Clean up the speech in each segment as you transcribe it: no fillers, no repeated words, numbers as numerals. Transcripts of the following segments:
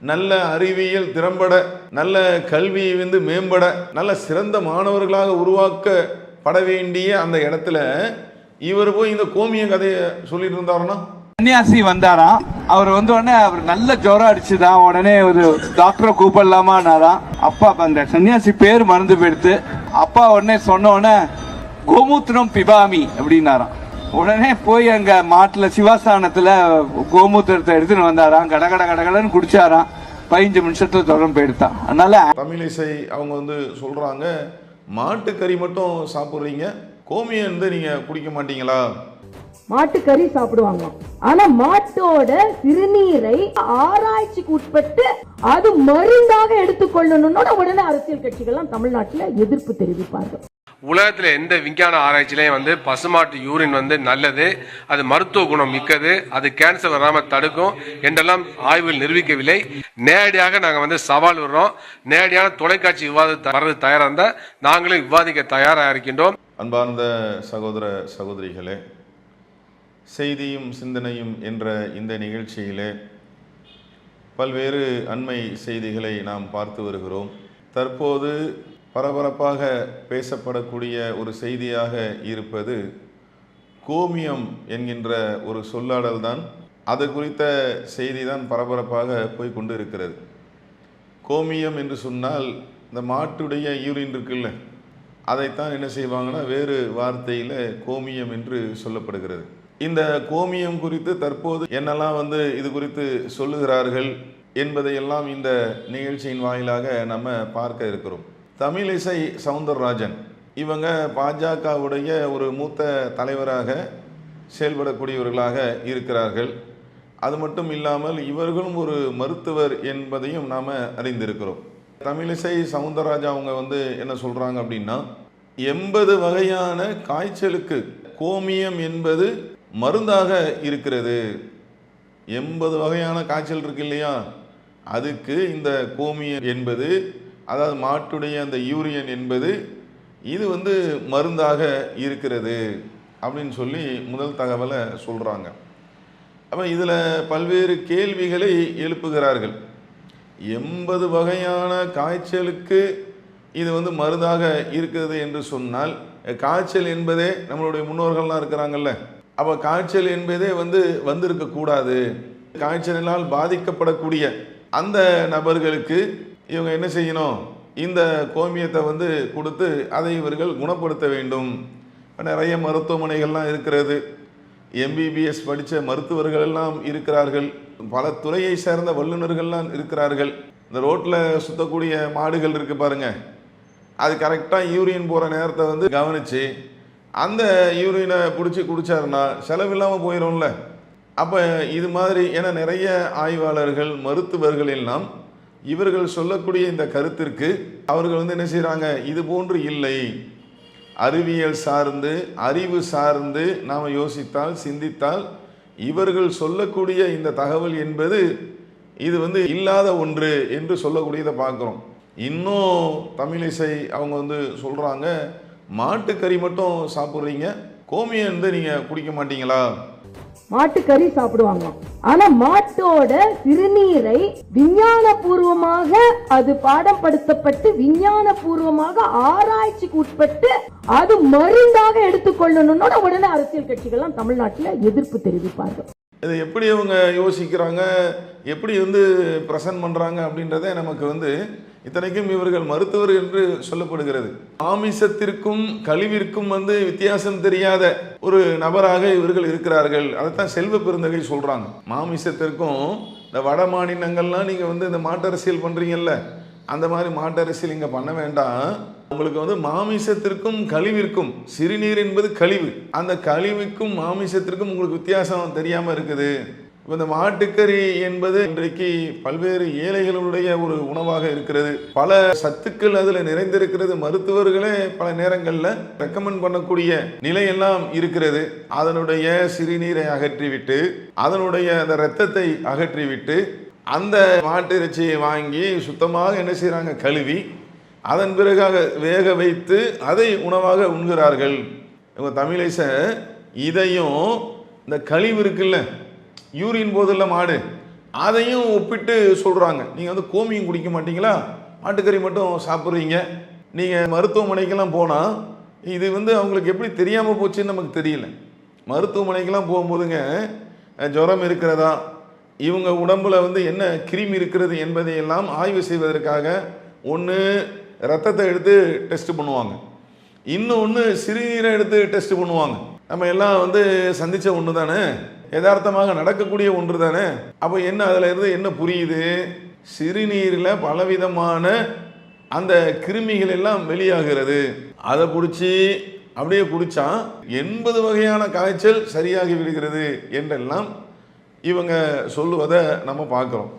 நல்ல அறிவியல் திறம்பட, நல்ல கல்வி மேம்பட, நல்ல சிறந்த மாணவர்களாக உருவாக்கப்பட வேண்டிய அந்த இடத்துல இவர் போய் இந்த கோமிய கதையை சொல்லிட்டு இருந்தாருன்னா, சன்னியாசி வந்தாராம். அவர் உடனே அவர் நல்ல ஜுரம் அடிச்சுதான். உடனே ஒரு டாக்டரை கூப்பிடலாமான்னாராம். அப்பா அந்த சன்னியாசி பேர் மறந்து போயிடுத்து. அப்பா உடனே சொன்ன உடனே கோமூத்திரம் பிபாமி அப்படின்னாராம். உடனே போய் அங்க மாட்டுல சிவாஸ்தானத்துல கோமூத்திரத்தை எடுத்துன்னு வந்தாராம். கடகடன்னு குடிச்சாராம். 15 நிமிஷத்துல தொடர்ந்து போயிடுத்தான். அதனால தமிழிசை அவங்க சொல்றாங்க, மாட்டுக்கறி மட்டும் சாப்பிடுறீங்க, கோமியம் நீங்க குடிக்க மாட்டீங்களா? மாட்டுக்கறி சாப்பிடுவாங்க, ஆனா மாட்டோட சிறுநீரை ஆராய்ச்சிக்கு உட்பட்டு அது மருந்தாக எடுத்துக்கொள்ளணும்னு உடனே அரசியல் கட்சிகள்லாம் தமிழ்நாட்டில் எதிர்ப்பு தெரிவிப்பார்கள். உலகத்துல எந்த விஞ்ஞான ஆராய்ச்சியிலையும் பசுமாட்டு யூரின் நல்லது, அது மருத்துவ குணம் மிக்கது, அது கேன்சர் வராம தடுக்கும் என்றெல்லாம் ஆய்வுகள் நிரூபிக்கவில்லை. நேரடியாக நாங்க சவால் விடுறோம். நேரடியான தொலைக்காட்சி விவாதத்தை வர்றது தயாரா இருந்தா நாங்களும் விவாதிக்க தயாரா இருக்கின்றோம். அன்பார்ந்த சகோதர சகோதரிகளே, செய்தியும் சிந்தனையும் என்ற இந்த நிகழ்ச்சியிலே பல்வேறு அண்மை செய்திகளை நாம் பார்த்து வருகிறோம். தற்போது பரபரப்பாக பேசப்படக்கூடிய ஒரு செய்தியாக இருப்பது கோமியம் என்கின்ற ஒரு சொல்லாடல் தான். அது குறித்த செய்தி தான் பரபரப்பாக போய் கொண்டு இருக்கிறது. கோமியம் என்று சொன்னால் இந்த மாட்டுடைய யூரின் இருக்குல்ல, அதைத்தான் என்ன செய்வாங்கன்னா வேறு வார்த்தையில் கோமியம் என்று சொல்லப்படுகிறது. இந்த கோமியம் குறித்து தற்போது என்னெல்லாம் இது குறித்து சொல்லுகிறார்கள் என்பதையெல்லாம் இந்த நிகழ்ச்சியின் வாயிலாக நம்ம பார்க்க இருக்கிறோம். தமிழிசை சவுந்தரராஜன் இவங்க பாஜகவுடைய ஒரு மூத்த தலைவராக செயல்படக்கூடியவர்களாக இருக்கிறார்கள். அது மட்டும் இல்லாமல் இவர்களும் ஒரு மருத்துவர் என்பதையும் நாம் அறிந்திருக்கிறோம். தமிழிசை சவுந்தரராஜன் அவங்க என்ன சொல்கிறாங்க அப்படின்னா, 80 வகையான காய்ச்சலுக்கு கோமியம் என்பது மருந்தாக இருக்கிறது. 80 வகையான காய்ச்சல் இருக்கு இல்லையா, அதுக்கு இந்த கோமியம் என்பது, அதாவது மாட்டுடைய அந்த யூரியன் என்பது இது மருந்தாக இருக்கிறது அப்படின்னு சொல்லி முதல் தகவலை சொல்கிறாங்க. அப்போ இதில் பல்வேறு கேள்விகளை எழுப்புகிறார்கள். 80 வகையான காய்ச்சலுக்கு இது மருந்தாக இருக்கிறது என்று சொன்னால், காய்ச்சல் என்பதே நம்மளுடைய முன்னோர்கள்லாம் இருக்கிறாங்கல்ல, அப்போ காய்ச்சல் என்பதே வந்திருக்கக்கூடாது. காய்ச்சலினால் பாதிக்கப்படக்கூடிய அந்த நபர்களுக்கு இவங்க என்ன செய்யணும், இந்த கோமியத்தை கொடுத்து அதை இவர்கள் குணப்படுத்த வேண்டும். நிறைய மருத்துவமனைகள்லாம் இருக்கிறது, MBBS படித்த மருத்துவர்கள் எல்லாம் இருக்கிறார்கள், பல துறையை சேர்ந்த வல்லுநர்கள்லாம் இருக்கிறார்கள். இந்த ரோட்டில் சுற்றக்கூடிய மாடுகள் இருக்குது பாருங்க, அது கரெக்டாக யூரின் போகிற நேரத்தை கவனித்து அந்த யூரினை பிடிச்சி குடிச்சாருன்னா செலவில்லாமல் போயிடும்ல. அப்போ இது மாதிரி ஏன்னா நிறைய ஆய்வாளர்கள் மருத்துவர்கள் எல்லாம் இவர்கள் சொல்லக்கூடிய இந்த கருத்திற்கு அவர்கள் என்ன செய்கிறாங்க, இது போன்று இல்லை, அறிவியல் சார்ந்து அறிவு சார்ந்து நாம் யோசித்தால் சிந்தித்தால் இவர்கள் சொல்லக்கூடிய இந்த தகவல் என்பது இது இல்லாத ஒன்று என்று சொல்லக்கூடியதை பார்க்குறோம். இன்னும் தமிழிசை அவங்க சொல்கிறாங்க, மாட்டுக்கறி மட்டும் சாப்பிட்றீங்க, கோமியம் நீங்கள் குடிக்க மாட்டீங்களா? மாட்டுக்கறி சாப்பிடுவாங்க, ஆனா மாட்டோட சிறுநீரை விஞ்ஞான பூர்வமாக அது பாடம் படுத்தப்பட்டு விஞ்ஞான பூர்வமாக ஆராய்ச்சிக்கு உட்பட்டு அது மருந்தாக எடுத்துக்கொள்ளணும்னு உடனே அரசியல் கட்சிகள்லாம் தமிழ்நாட்டில் எதிர்ப்பு தெரிவிப்பார்கள். இதை எப்படி அவங்க யோசிக்கிறாங்க, எப்படி பிரசன்ட் பண்ணுறாங்க அப்படின்றத நமக்கு இத்தனைக்கும் இவர்கள் மருத்துவர் என்று சொல்லப்படுகிறது. மாமிசத்திற்கும் கழிவிற்கும் வித்தியாசம் தெரியாத ஒரு நபராக இவர்கள் இருக்கிறார்கள். அதைத்தான் செல்வ பெருந்தகை சொல்றாங்க. மாமிசத்திற்கும் இந்த வட மாநிலங்கள்லாம் நீங்க இந்த மாட்டரசியல் பண்றீங்கல்ல, அந்த மாதிரி மாட்டரசியல் இங்க பண்ண வேண்டாம். உங்களுக்கு மாமிசத்திற்கும் கழிவிற்கும், சிறுநீர் என்பது கழிவு, அந்த கழிவுக்கும் மாமிசத்திற்கும் உங்களுக்கு வித்தியாசம் தெரியாம இருக்குது. இப்போ இந்த மாட்டுக்கறி என்பது இன்றைக்கு பல்வேறு ஏழைகளுடைய ஒரு உணவாக இருக்கிறது. பல சத்துக்கள் அதில் நிறைந்திருக்கிறது. மருத்துவர்களே பல நேரங்களில் ரெக்கமெண்ட் பண்ணக்கூடிய நிலையெல்லாம் இருக்கிறது. அதனுடைய சிறுநீரை அகற்றிவிட்டு அதனுடைய அந்த இரத்தத்தை அகற்றிவிட்டு அந்த மாட்டு இறைச்சியை வாங்கி சுத்தமாக என்ன செய்கிறாங்க, கழுவி அதன் பிறகாக வேக வைத்து அதை உணவாக உண்கிறார்கள். இவங்க தமிழிசை இதையும் இந்த கழிவு இருக்குல்ல, யூரின் போதில்ல மாடு, அதையும் ஒப்பிட்டு சொல்கிறாங்க. நீங்கள் வந்து கோமியம் குடிக்க மாட்டீங்களா, மாட்டுக்கறி மட்டும் சாப்பிட்றீங்க. நீங்கள் மருத்துவமனைக்கெல்லாம் போனால் இது வந்து அவங்களுக்கு எப்படி தெரியாமல் போச்சுன்னு நமக்கு தெரியல. மருத்துவமனைக்கெல்லாம் போகும்போதுங்க ஜுரம் இருக்கிறதா, இவங்க உடம்புல வந்து என்ன கிருமி இருக்கிறது என்பதையெல்லாம் ஆய்வு செய்வதற்காக ஒன்று ரத்தத்தை எடுத்து டெஸ்ட் பண்ணுவாங்க, இன்னொன்று சிறுநீரை எடுத்து டெஸ்ட் பண்ணுவாங்க. நம்ம எல்லாம் வந்து சந்தித்த ஒன்று தானே, யதார்த்தமாக நடக்கக்கூடிய ஒன்று தானே. அப்போ என்ன அதில் இருந்து என்ன புரியுது, சிறுநீரில் பலவிதமான அந்த கிருமிகள் எல்லாம் வெளியாகிறது. அதை பிடிச்சி அப்படியே குடித்தா 80 வகையான காய்ச்சல் சரியாகி விடுகிறது என்றெல்லாம் இவங்க சொல்லுவதை நம்ம பார்க்குறோம்.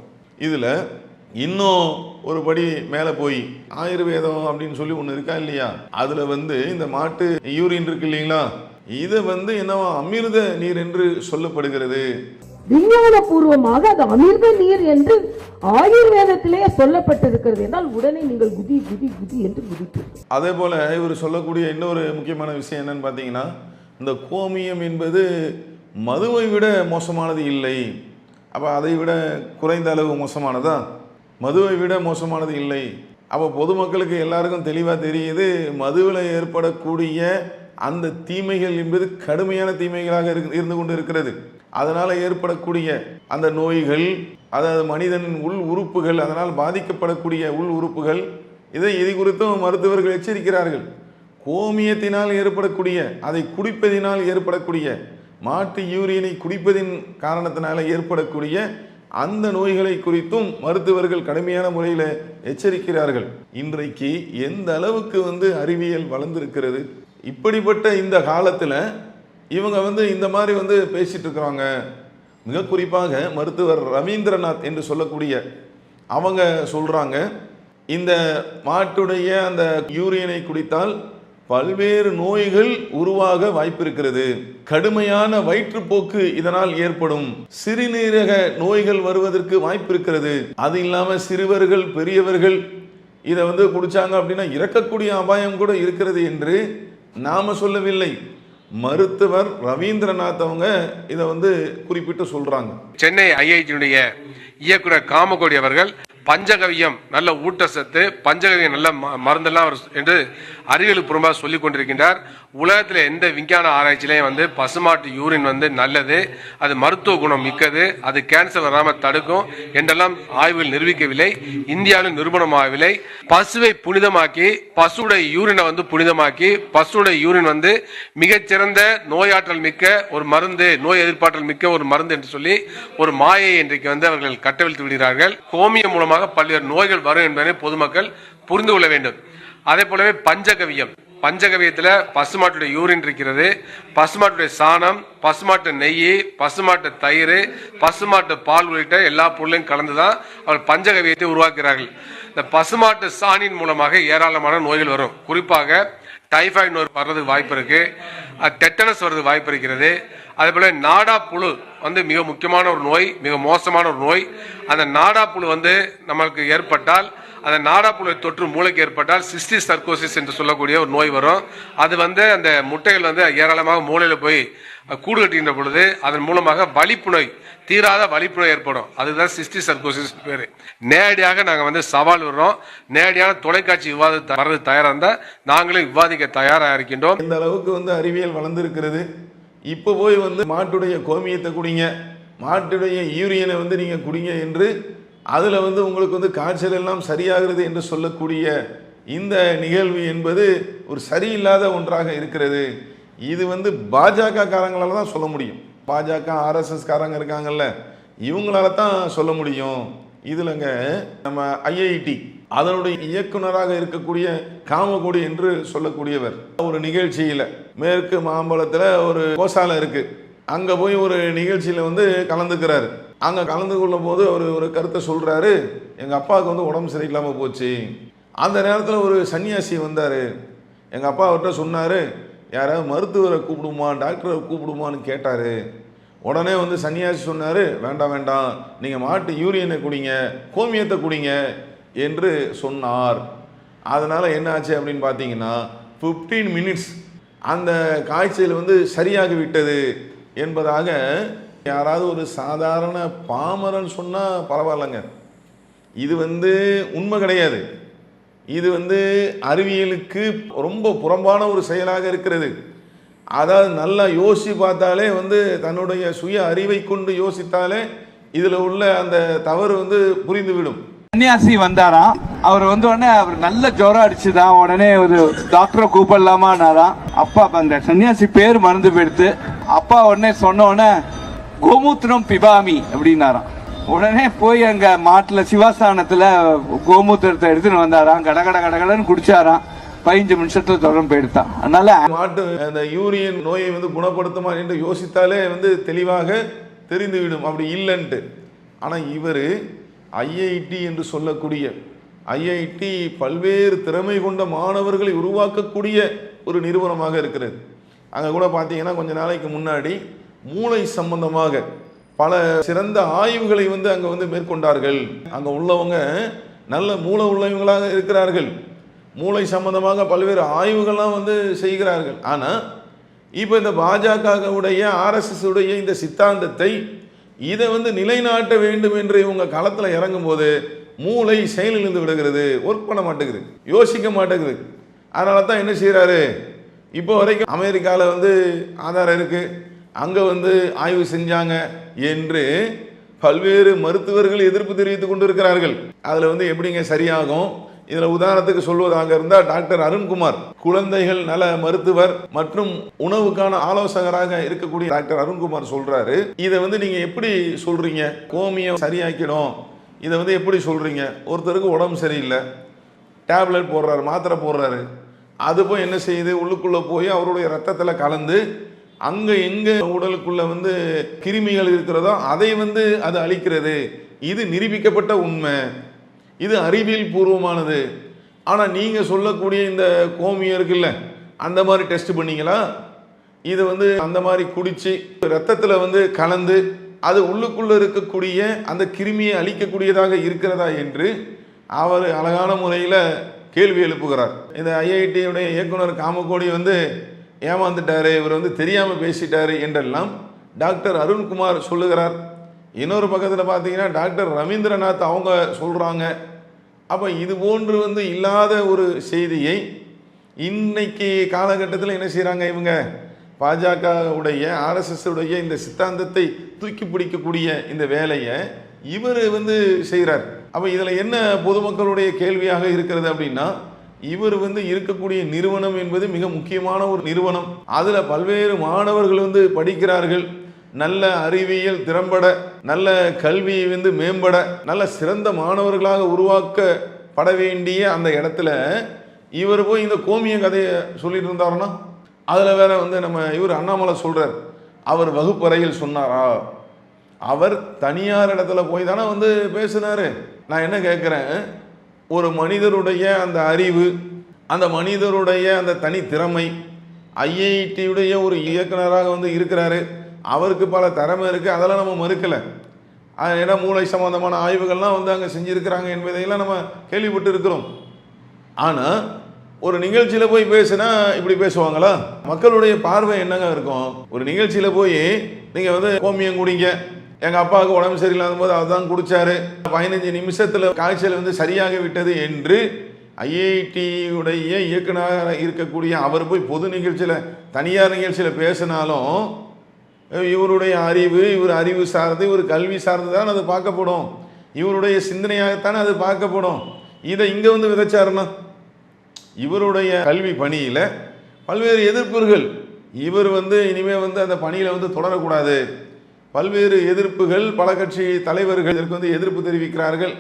இதில் இன்னும் ஒரு படி மேலே போய் ஆயுர்வேதம் அப்படின்னு சொல்லி ஒன்று இருக்கா இல்லையா, அதில் வந்து இந்த மாட்டு யூரின் இருக்கு இல்லைங்களா, இதை வந்து என்னவா அமிர்த நீர் என்று சொல்லப்படுகிறது. விஞ்ஞான பூர்வமாக அது அமிர்த நீர் என்று ஆயுர்வேதத்திலே சொல்லப்பட்டிருக்கிறது என்றால் உடனே நீங்கள் குதி குதி குதி என்று குதிப்பீர்கள். அதே போல இவர் சொல்லக்கூடிய இன்னொரு முக்கியமான விஷயம் என்னன்னு பார்த்தீங்கன்னா, இந்த கோமியம் என்பது மதுவை விட மோசமானது இல்லை. அப்போ அதை விட குறைந்த அளவு மோசமானதா, மதுவை விட மோசமானது இல்லை. அப்போ பொதுமக்களுக்கு எல்லாருக்கும் தெளிவாக தெரியுது, மதுவில் ஏற்படக்கூடிய அந்த தீமைகள் என்பது கடுமையான தீமைகளாக இருந்து கொண்டு இருக்கிறது. அதனால் ஏற்படக்கூடிய அந்த நோய்கள், அதாவது மனிதனின் உள் உறுப்புகள், அதனால் பாதிக்கப்படக்கூடிய உள் உறுப்புகள், இது குறித்தும் மருத்துவர்கள் எச்சரிக்கிறார்கள். கோமியத்தினால் ஏற்படக்கூடிய, அதை குடிப்பதினால் ஏற்படக்கூடிய, மாட்டு யூரியனை குடிப்பதின் காரணத்தினால ஏற்படக்கூடிய அந்த நோய்களை குறித்தும் மருத்துவர்கள் கடுமையான முறையில் எச்சரிக்கிறார்கள். இன்றைக்கு எந்த அளவுக்கு வந்து அறிவியல் வளர்ந்திருக்கிறது. இப்படிப்பட்ட இந்த காலத்தில் இவங்க வந்து இந்த மாதிரி வந்து பேசிட்டு இருக்கிறாங்க. மிக குறிப்பாக மருத்துவர் ரவீந்திரநாத் என்று சொல்லக்கூடிய அவங்க சொல்றாங்க, இந்த மாட்டுடைய அந்த யூரியனை குடித்தால் பல்வேறு நோய்கள் உருவாக வாய்ப்பு இருக்கிறது. கடுமையான வயிற்றுப்போக்கு இதனால் ஏற்படும், சிறுநீரக நோய்கள் வருவதற்கு வாய்ப்பு இருக்கிறது. அது இல்லாம சிறுவர்கள் பெரியவர்கள் இதை வந்து குடிச்சாங்க அப்படின்னா இறக்கக்கூடிய அபாயம் கூட இருக்கிறது என்று நாம சொல்லவில்லை, மருத்துவர் ரவீந்திரநாத் அவங்க இதை வந்து குறிப்பிட்டு சொல்றாங்க. சென்னை ஐஐடியுடைய இயக்குனர் காமகோடி அவர்கள் பஞ்சகவியம் நல்ல ஊட்டச்சத்து, பஞ்சகவியம் நல்ல மருந்தெல்லாம் என்று அறிவியல் பூர்வமாக சொல்லிக் கொண்டிருக்கின்றார். உலகத்தில் எந்த விஞ்ஞான ஆராய்ச்சியிலையும் வந்து பசுமாட்டு யூரின் வந்து நல்லது, அது மருத்துவ குணம் மிக்கது, அது கேன்சர் வராமல் தடுக்கும் என்றெல்லாம் ஆய்வுகள் நிரூபிக்கவில்லை, இந்தியாவில் நிரூபணமாகவில்லை. பசுவை புனிதமாக்கி, பசுடைய யூரினை வந்து புனிதமாக்கி, பசுடைய யூரின் வந்து மிகச்சிறந்த நோயாற்றல் மிக்க ஒரு மருந்து, நோய் எதிர்ப்பாற்றல் மிக்க ஒரு மருந்து என்று சொல்லி ஒரு மாயை இன்றைக்கு வந்து அவர்கள் கட்டவிழ்த்து விடுகிறார்கள். கோமியம் மூலமாக பல்வேறு நோய்கள் வரும் என்பதை பொதுமக்கள் புரிந்து கொள்ள வேண்டும். அதே போலவே பஞ்சகவியம், பஞ்சகவியத்தில் பசுமாட்டுடைய யூரின் இருக்கிறது, பசுமாட்டுடைய சாணம், பசுமாட்டு நெய், பசுமாட்டு தயிர், பசுமாட்டு பால் உள்ளிட்ட எல்லா பொருளையும் கலந்துதான் அவர் பஞ்சகவியத்தை உருவாக்குகிறார்கள். இந்த பசுமாட்டு சாணின் மூலமாக ஏராளமான நோய்கள் வரும். குறிப்பாக டைபாய்டு நோய் வர்றதுக்கு வாய்ப்பு இருக்கு, டெட்டனஸ் வர்றதுக்கு வாய்ப்பு இருக்கிறது. அதே போல நாடா புழு வந்து மிக முக்கியமான ஒரு நோய், மிக மோசமான ஒரு நோய். அந்த நாடா புழு வந்து நமக்கு ஏற்பட்டால், அந்த நாடாப்புழு தொற்று மூளைக்கு ஏற்பட்டால் சிஸ்டிக் சர்க்கோசிஸ் என்று சொல்லக்கூடிய ஒரு நோய் வரும். அது வந்து அந்த முட்டைகள் வந்து ஏராளமாக மூளையில் போய் கூடு கட்டுகின்ற பொழுது அதன் மூலமாக வலிப்பு நோய், தீராத வலிப்பு நோய் ஏற்படும். அதுதான் சிஸ்டிக் சர்க்கோசிஸ் பேரு. நேரடியாக நாங்கள் வந்து சவால் விடுறோம், நேரடியான தொலைக்காட்சி விவாதம் வர்றது தயாராக இருந்தால் நாங்களும் விவாதிக்க தயாராக இருக்கின்றோம். இந்த அளவுக்கு வந்து அறிவியல் வளர்ந்துருக்கிறது. இப்போ போய் வந்து மாட்டுடைய கோமியத்தை குடிங்க, மாட்டுடைய யூரியனை வந்து நீங்கள் குடிங்க என்று, அதில் வந்து உங்களுக்கு வந்து காய்ச்சல் எல்லாம் சரியாகிறது என்று சொல்லக்கூடிய இந்த நிகழ்வு என்பது ஒரு சரியில்லாத ஒன்றாக இருக்கிறது. இது வந்து பாஜக காரங்களால தான் சொல்ல முடியும். பாஜக ஆர்எஸ்எஸ் காரங்க இருக்காங்கல்ல, இவங்களால தான் சொல்ல முடியும். இதுலங்க நம்ம ஐஐடி அதனுடைய இயக்குனராக இருக்கக்கூடிய காமகோடி என்று சொல்லக்கூடியவர் ஒரு நிகழ்ச்சியில், மேற்கு மாம்பலத்தில் ஒரு கோசாலை இருக்கு, அங்கே போய் ஒரு நிகழ்ச்சியில் வந்து கலந்துக்கிறாரு. அங்கே கலந்து கொள்ளும் போது அவர் ஒரு கருத்தை சொல்கிறாரு, எங்கள் அப்பாவுக்கு வந்து உடம்பு சரியில்லாமல் போச்சு. அந்த நேரத்தில் ஒரு சன்னியாசி வந்தார், எங்கள் அப்பா அவர்கிட்ட சொன்னார், யாராவது மருத்துவரை கூப்பிடுமா, டாக்டரை கூப்பிடுமான்னு கேட்டார். உடனே வந்து சன்னியாசி சொன்னார், வேண்டாம் வேண்டாம், நீங்கள் மாட்டு யூரியனை குடிங்க, கோமியத்தை குடிங்க என்று சொன்னார். அதனால் என்ன ஆச்சு அப்படின்னு பார்த்தீங்கன்னா 15 மினிட்ஸ் அந்த காய்ச்சல் வந்து சரியாகி விட்டது என்பதாக யாராவது ஒரு சாதாரண பாமரன் சொன்னால் பரவாயில்லைங்க. இது உண்மை கிடையாது. இது அறிவியலுக்கு ரொம்ப புறம்பான ஒரு செயலாக இருக்கிறது. அதாவது நல்லா யோசித்து பார்த்தாலே தன்னுடைய சுய அறிவை கொண்டு யோசித்தாலே இதில் உள்ள அந்த தவறு புரிந்துவிடும். சன்னியாசி வந்தாராம். அவர் உடனே அவர் நல்ல ஜுரம் அடிச்சுதான். உடனே ஒரு டாக்டரை கூப்பிடலாமான்னாராம். அப்பா அந்த சன்னியாசி பேர் மறந்து போயிடுத்து. அப்பா உடனே சொன்ன உடனே கோமூத்திரம் பிபாமி அப்படின்னாராம். உடனே போய் அங்க மாட்டுல சிவாஸ்தானத்துல கோமூத்திரத்தை எடுத்துன்னு வந்தாராம். கடகட கடகடன்னு குடிச்சாராம். 15 நிமிஷத்துல தொடர்ந்து போயிடுத்தான். அதனால மாட்டு அந்த யூரியன் நோயை குணப்படுத்துமா என்று யோசித்தாலே தெளிவாக தெரிந்துவிடும் அப்படி இல்லைன்ட்டு. ஆனால் இவர் ஐஐடி என்று சொல்லக்கூடிய ஐஐடி பல்வேறு திறமை கொண்ட மாணவர்களை உருவாக்கக்கூடிய ஒரு நிறுவனமாக இருக்கிறது. அங்கே கூட பார்த்தீங்கன்னா கொஞ்ச நாளைக்கு முன்னாடி மூளை சம்பந்தமாக பல சிறந்த ஆய்வுகளை அங்கே மேற்கொண்டார்கள். அங்கே உள்ளவங்க நல்ல மூளை உள்ளவங்களாக இருக்கிறார்கள். மூளை சம்பந்தமாக பல்வேறு ஆய்வுகள்லாம் செய்கிறார்கள். ஆனால் இப்போ இந்த பாஜகவுடைய RSS உடைய இந்த சித்தாந்தத்தை இதை நிலைநாட்ட வேண்டும் என்று இவங்க களத்தில் இறங்கும்போது மூளை செயலிழந்து விடுகிறது, ஒர்க் பண்ண மாட்டேங்குது, யோசிக்க மாட்டேங்குது. அதனால தான் என்ன செய்கிறாரு, இப்போ வரைக்கும் அமெரிக்காவில் ஆதாரம் இருக்குது, அங்கே ஆய்வு செஞ்சாங்க என்று பல்வேறு மருத்துவர்கள் எதிர்ப்பு தெரிவித்து கொண்டு இருக்கிறார்கள். அதில் எப்படிங்க சரியாகும்? இதில் உதாரணத்துக்கு சொல்வதாக இருந்தால் டாக்டர் அருண்குமார் குழந்தைகள் நல மருத்துவர் மற்றும் உணவுக்கான ஆலோசகராக இருக்கக்கூடிய டாக்டர் அருண்குமார் சொல்றாரு, இதை நீங்க எப்படி சொல்றீங்க, கோமியம் சரியாக்கிடும், இதை எப்படி சொல்றீங்க? ஒருத்தருக்கு உடம்பு சரியில்லை, டேப்லெட் போடுறாரு, மாத்திரை போடுறாரு, அது போய் என்ன செய்யுது, உள்ளுக்குள்ள போய் அவருடைய ரத்தத்தில் கலந்து அங்கே எங்கே உடலுக்குள்ள கிருமிகள் இருக்கிறதோ அதை அது அழிக்கிறது. இது நிரூபிக்கப்பட்ட உண்மை, இது அறிவியல் பூர்வமானது. ஆனால் நீங்கள் சொல்லக்கூடிய இந்த கோமியம் இருக்குல்ல, அந்த மாதிரி டெஸ்ட் பண்ணீங்களா? இது அந்த மாதிரி குடித்து ரத்தத்தில் கலந்து அது உள்ளுக்குள்ளே இருக்கக்கூடிய அந்த கிருமியை அழிக்கக்கூடியதாக இருக்கிறதா என்று அவர் அழகான முறையில் கேள்வி எழுப்புகிறார். இந்த ஐஐடியுடைய இயக்குனர் காமகோடி ஏமாந்துட்டாரு, இவர் தெரியாமல் பேசிட்டாரு என்றெல்லாம் டாக்டர் அருண்குமார் சொல்லுகிறார். இன்னொரு பக்கத்தில் பார்த்தீங்கன்னா டாக்டர் ரவீந்திரநாத் அவங்க சொல்கிறாங்க. அப்போ இது போன்று இல்லாத ஒரு செய்தியை இன்னைக்கு காலகட்டத்தில் என்ன செய்கிறாங்க, இவங்க பாஜகவுடைய RSS உடைய இந்த சித்தாந்தத்தை தூக்கி பிடிக்கக்கூடிய இந்த வேலையை இவர் செய்கிறார். அப்போ இதில் என்ன பொதுமக்களுடைய கேள்வியாக இருக்கிறது அப்படின்னா, இவர் இருக்கக்கூடிய நிறுவனம் என்பது மிக முக்கியமான ஒரு நிறுவனம். அதில் பல்வேறு மாணவர்கள் படிக்கிறார்கள். நல்ல அறிவியல் திறம்பட, நல்ல கல்வி மேம்பட, நல்ல சிறந்த மாணவர்களாக உருவாக்கப்பட வேண்டிய அந்த இடத்துல இவர் போய் இந்த கோமிய கதையை சொல்லிட்டு இருந்தாருன்னா, அதில் வேற நம்ம இவர் அண்ணாமலை சொல்றார், அவர் வகுப்பறையில் சொன்னாரா? அவர் தனியார் இடத்துல போய் தானே பேசினாரு. நான் என்ன கேட்குறேன், ஒரு மனிதருடைய அந்த அறிவு, அந்த மனிதருடைய அந்த தனி திறமை, ஐஐடியுடைய ஒரு இயக்குனராக இருக்கிறாரு, அவருக்கு பல திறமை இருக்குது, அதெல்லாம் நம்ம மறுக்கலை. ஏன்னா மூளை சம்பந்தமான ஆய்வுகள்லாம் அங்கே செஞ்சுருக்கிறாங்க என்பதையெல்லாம் நம்ம கேள்விப்பட்டு இருக்கிறோம். ஆனால் ஒரு நிகழ்ச்சியில் போய் பேசுனா இப்படி பேசுவாங்களா? மக்களுடைய பார்வை என்னங்க இருக்கும்? ஒரு நிகழ்ச்சியில் போய் நீங்கள் கோமியம் குடிங்க, எங்கள் அப்பாவுக்கு உடம்பு சரியில்லாத போது அதுதான் குடித்தாரு, 15 நிமிஷத்தில் காய்ச்சல் சரியாக விட்டது என்று ஐஐடியுடைய இயக்குநராக இருக்கக்கூடிய அவர் போய் பொது நிகழ்ச்சியில் தனியார் நிகழ்ச்சியில் பேசினாலும் இவருடைய அறிவு, இவர் அறிவு சார்ந்து, இவர் கல்வி சார்ந்து தான் அது பார்க்கப்படும், இவருடைய சிந்தனையாகத்தான் அது பார்க்கப்படும். இதை இங்கே விதைச்சாருன்னா இவருடைய கல்வி பணியில் பல்வேறு எதிர்ப்புகள், இவர் இனிமேல் அந்த பணியில் தொடரக்கூடாது, பல்வேறு எதிர்ப்புகள், பல கட்சி தலைவர்கள் இதற்கு எதிர்ப்பு தெரிவிக்கிறார்கள்,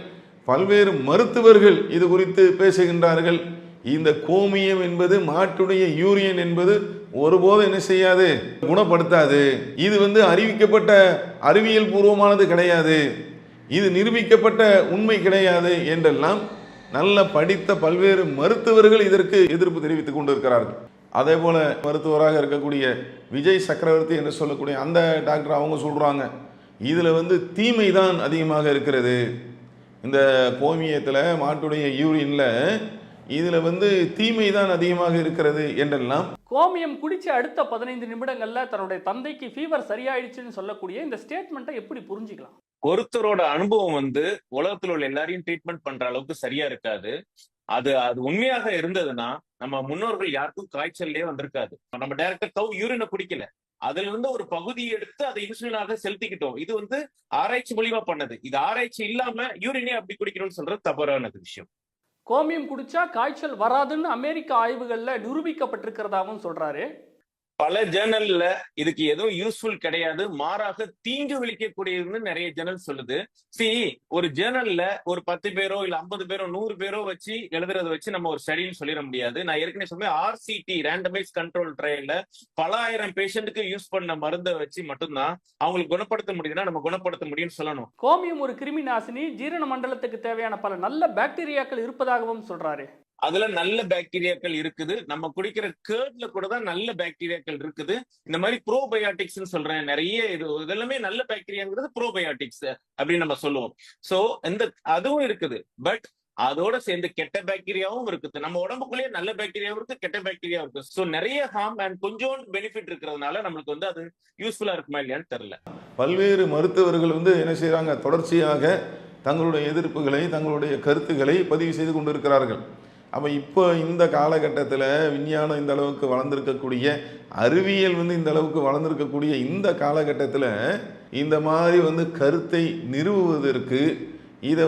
பல்வேறு மருத்துவர்கள் இது குறித்து பேசுகின்றார்கள். இந்த கோமியம் என்பது, மாட்டுடைய யூரியன் என்பது ஒருபோதும் என்ன செய்யாது, குணப்படுத்தாது. இது அறிவிக்கப்பட்ட அறிவியல் பூர்வமானது கிடையாது, இது நிரூபிக்கப்பட்ட உண்மை கிடையாது என்றெல்லாம் நல்ல படித்த பல்வேறு மருத்துவர்கள் இதற்கு எதிர்ப்பு தெரிவித்துக் கொண்டிருக்கிறார்கள். அதே போல மருத்துவராக இருக்கக்கூடிய விஜய் சக்கரவர்த்தி என்று சொல்லக்கூடிய அந்த டாக்டர் அவங்க சொல்றாங்க, இதுல தீமை தான் அதிகமாக இருக்கிறது. இந்த கோமியத்தில், மாட்டுடைய யூரின்ல இதுல தீமை தான் அதிகமாக இருக்கிறது என்றெல்லாம். கோமியம் குடிச்ச அடுத்த 15 நிமிடங்கள்ல தன்னுடைய தந்தைக்கு ஃபீவர் சரியாயிடுச்சுன்னு சொல்லக்கூடிய இந்த ஸ்டேட்மெண்ட்டை எப்படி புரிஞ்சுக்கலாம்? ஒருத்தரோட அனுபவம் உலகத்துல உள்ள எல்லாரையும் ட்ரீட்மெண்ட் பண்ற அளவுக்கு சரியா இருக்காது. அது உண்மையாக இருந்ததுன்னா நம்ம முன்னோர்கள் யாருக்கும் காய்ச்சல்லே வந்திருக்காது. நம்ம டைரக்டா கவ் யூரினை குடிக்கல, அதுல இருந்து ஒரு பகுதியை எடுத்து அதை இன்சுலினாக செலுத்திக்கிட்டோம். இது ஆராய்ச்சி மூலியமா பண்ணது. இது ஆராய்ச்சி இல்லாம யூரினே அப்படி குடிக்கணும்னு சொல்றது தவறான விஷயம். கோமியம் குடிச்சா காய்ச்சல் வராதுன்னு அமெரிக்க ஆய்வுகள்ல நிரூபிக்கப்பட்டிருக்கிறதாவும் சொல்றாரு. பல ஜேர்னல்ல இதுக்கு எதுவும் யூஸ்ஃபுல் கிடையாது, மாறாக தீங்கு விளைக்கக்கூடியதுன்னு நிறைய ஜேர்னல் சொல்லுது. ஒரு ஜேர்னல்ல ஒரு 10 பேரோ இல்ல 50 பேரோ 100 பேரோ வச்சு எழுதுறத வச்சு நம்ம ஒரு ஸ்டடின்னு சொல்லிட முடியாது. நான் ஏற்கனவே சொன்னேன், RCT ரேண்டமைஸ் கண்ட்ரோல் ட்ரையல்ல பல ஆயிரம் பேஷண்ட்டுக்கு யூஸ் பண்ண மருந்தை வச்சு மட்டும்தான் அவங்களுக்கு குணப்படுத்த முடியுதுன்னா நம்ம குணப்படுத்த முடியும்னு சொல்லணும். கோமியம் ஒரு கிருமி நாசினி, ஜீரண மண்டலத்துக்கு தேவையான பல நல்ல பாக்டீரியாக்கள் இருப்பதாகவும் சொல்றாரு. அதுல நல்ல பாக்டீரியாக்கள் இருக்குது. நம்ம குடிக்கிற கேர்ட்ல கூட தான் நல்ல பாக்டீரியாக்கள் இருக்குது. இந்த மாதிரி ப்ரோபயோட்டிக்ஸ் சொல்றேன், நிறைய இதெல்லாமே நல்ல பாக்டீரியாங்கிறது ப்ரோபயோட்டிக்ஸ் அப்படின்னு நம்ம சொல்லுவோம். சோ அதுவும் இருக்குது. பட் அதோட சேர்ந்து கெட்ட பாக்டீரியாவும் இருக்குது. நம்ம உடம்புக்குள்ளேயே நல்ல பாக்டீரியாவும் இருக்கு, கெட்ட பாக்டீரியாவும் இருக்கு. சோ நிறைய ஹார்ம் அண்ட் கொஞ்சம் பெனிஃபிட் இருக்கிறதுனால நம்மளுக்கு அது யூஸ்ஃபுல்லா இருக்குமா இல்லையான்னு தெரியல. பல்வேறு மருத்துவர்கள் என்ன செய்யறாங்க, தொடர்ச்சியாக தங்களுடைய எதிர்ப்புகளை, தங்களுடைய கருத்துக்களை பதிவு செய்து கொண்டிருக்கிறார்கள். அப்போ இப்போ இந்த காலகட்டத்தில் விஞ்ஞானம் இந்த அளவுக்கு வளர்ந்துருக்கக்கூடிய, அறிவியல் இந்த அளவுக்கு வளர்ந்துருக்கக்கூடிய இந்த காலகட்டத்தில் இந்த மாதிரி கருத்தை நிறுவுவதற்கு, இதை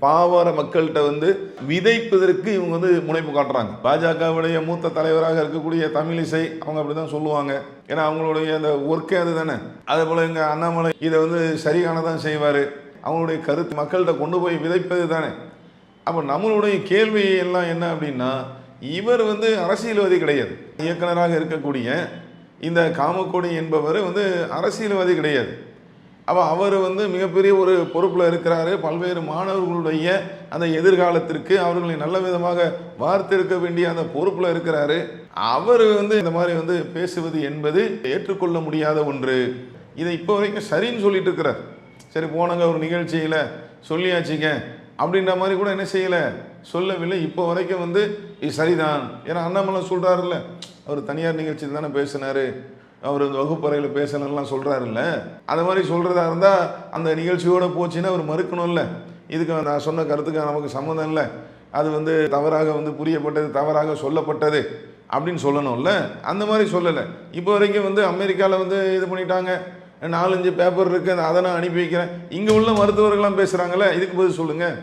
பாவார மக்கள்கிட்ட விதைப்பதற்கு இவங்க முனைப்பு காட்டுறாங்க. பாஜகவுடைய மூத்த தலைவராக இருக்கக்கூடிய தமிழிசை அவங்க அப்படி தான் சொல்லுவாங்க. ஏன்னா அவங்களுடைய அந்த ஒர்க்கே அது தானே. அதே போல் எங்கள் அண்ணாமலை இதை சரியானதான் செய்வார். அவங்களுடைய கருத்து மக்கள்கிட்ட கொண்டு போய் விதைப்பது தானே. அப்போ நம்மளுடைய கேள்வி எல்லாம் என்ன அப்படின்னா, இவர் அரசியல்வாதி கிடையாது. இயக்குனராக இருக்கக்கூடிய இந்த காமக்கோடி என்பவர் அரசியல்வாதி கிடையாது. அப்போ அவர் மிகப்பெரிய ஒரு பொறுப்பில் இருக்கிறாரு. பல்வேறு மாணவர்களுடைய அந்த எதிர்காலத்திற்கு அவர்களை நல்ல விதமாக வார்த்தெடுக்க வேண்டிய அந்த பொறுப்பில் இருக்கிறாரு. அவர் இந்த மாதிரி பேசுவது என்பது ஏற்றுக்கொள்ள முடியாத ஒன்று. இதை இப்போ வரைக்கும் சரின்னு சொல்லிட்டு இருக்கிறார். சரி போனாங்க ஒரு நிகழ்ச்சியில் சொல்லியாச்சுங்க அப்படின்ற மாதிரி கூட என்ன செய்யலை, சொல்லவில்லை. இப்போ வரைக்கும் இது சரிதான். ஏன்னா அண்ணாமலை சொல்கிறாருல்ல, அவர் தனியார் நிகழ்ச்சி தானே பேசினார், அவர் வகுப்பறையில் பேசணும்லாம் சொல்கிறாருல்ல. அது மாதிரி சொல்கிறதா இருந்தால் அந்த நிகழ்ச்சியோடு போச்சுன்னா அவர் மறுக்கணும்ல. இதுக்கு நான் சொன்ன கருத்துக்கு நமக்கு சம்மந்தம் இல்லை, அது தவறாக புரியப்பட்டது, தவறாக சொல்லப்பட்டது அப்படின்னு சொல்லணும்ல. அந்த மாதிரி சொல்லலை. இப்போ வரைக்கும் அமெரிக்காவில் இது பண்ணிட்டாங்க, 4-5 பேப்பர் இருக்குது, அதை நான் அனுப்பி வைக்கிறேன். இங்கே உள்ள மருத்துவர்கள்லாம் பேசுகிறாங்கல்ல, இதுக்கு பதில் சொல்லுங்கள்.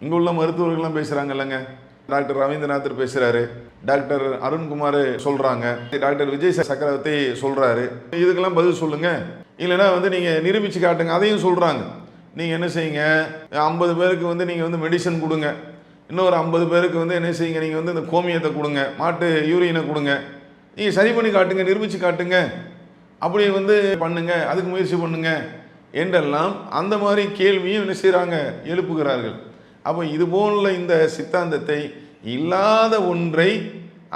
இங்கே உள்ள மருத்துவர்கள்லாம் பேசுகிறாங்கல்லங்க. டாக்டர் ரவீந்திரநாத் பேசுகிறாரு, டாக்டர் அருண்குமார் சொல்கிறாங்க, டாக்டர் விஜய் சக்கரவர்த்தி சொல்கிறாரு. இதுக்கெல்லாம் பதில் சொல்லுங்கள். இல்லைன்னா நீங்கள் நிரூபித்து காட்டுங்க, அதையும் சொல்கிறாங்க. நீங்கள் என்ன செய்யுங்க, 50 பேருக்கு நீங்கள் மெடிசன் கொடுங்க, இன்னொரு 50 பேருக்கு என்ன செய்யுங்க, நீங்கள் இந்த கோமியத்தை கொடுங்க, மாட்டு யூரியனை கொடுங்க, நீங்கள் சரி பண்ணி காட்டுங்க, நிரூபித்து காட்டுங்க, அப்படி பண்ணுங்க, அதுக்கு முயற்சி பண்ணுங்க என்றெல்லாம் அந்த மாதிரி கேள்வியும் என்ன செய்கிறாங்க, எழுப்புகிறார்கள். அப்போ இது போல இந்த சித்தாந்தத்தை, இல்லாத ஒன்றை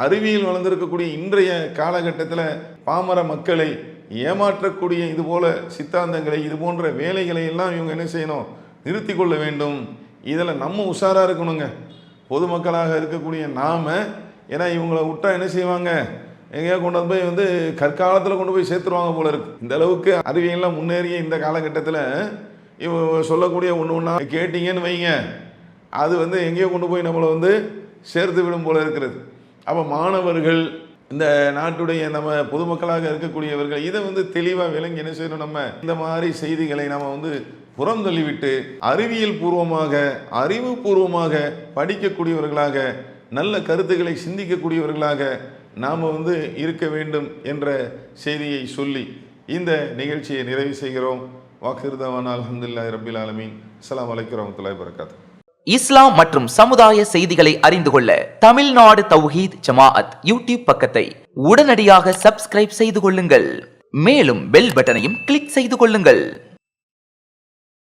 அறிவியல் வளர்ந்திருக்கக்கூடிய இன்றைய காலகட்டத்தில் பாமர மக்களை ஏமாற்றக்கூடிய இது போல சித்தாந்தங்களை, இது போன்ற வேலைகளை எல்லாம் இவங்க என்ன செய்யணும், நிறுத்தி கொள்ள வேண்டும். இதில் நம்ம உஷாராக இருக்கணுங்க, பொதுமக்களாக இருக்கக்கூடிய நாம். ஏன்னா இவங்களை விட்டா என்ன செய்வாங்க, எங்கேயா கொண்டு போய் கற்காலத்தில் கொண்டு போய் சேர்த்துருவாங்க போல இருக்கு. இந்த அளவுக்கு அறிவியல்லாம் முன்னேறிய இந்த காலகட்டத்தில் இவங்க சொல்லக்கூடிய ஒன்றா கேட்டீங்கன்னு வைங்க, அது எங்கேயோ கொண்டு போய் நம்மளை சேர்த்து விடும் போல இருக்கிறது. அப்போ மாணவர்கள், இந்த நாட்டுடைய நம்ம பொதுமக்களாக இருக்கக்கூடியவர்கள் இதை தெளிவாக விளங்கி என்ன செய்யணும், நம்ம இந்த மாதிரி செய்திகளை நம்ம புறம் தள்ளிவிட்டு அறிவியல் பூர்வமாக, அறிவுபூர்வமாக படிக்கக்கூடியவர்களாக, நல்ல கருத்துக்களை சிந்திக்கக்கூடியவர்களாக நாம் இருக்க வேண்டும் என்ற செய்தியை சொல்லி இந்த நிகழ்ச்சியை நிறைவு செய்கிறோம். வாக்கிருதவான அல்ஹம்துலில்லாஹி ரப்பில் ஆலமீன். அஸ்ஸலாமு அலைக்கும் வரஹ்மத்துல்லாஹி வபரகாத்துஹு. இஸ்லாம் மற்றும் சமுதாய செய்திகளை அறிந்து கொள்ள தமிழ்நாடு தௌஹீத் ஜமாஅத் யூடியூப் பக்கத்தை உடனடியாக சப்ஸ்கிரைப் செய்து கொள்ளுங்கள். மேலும் பெல் பட்டனையும் கிளிக் செய்து கொள்ளுங்கள்.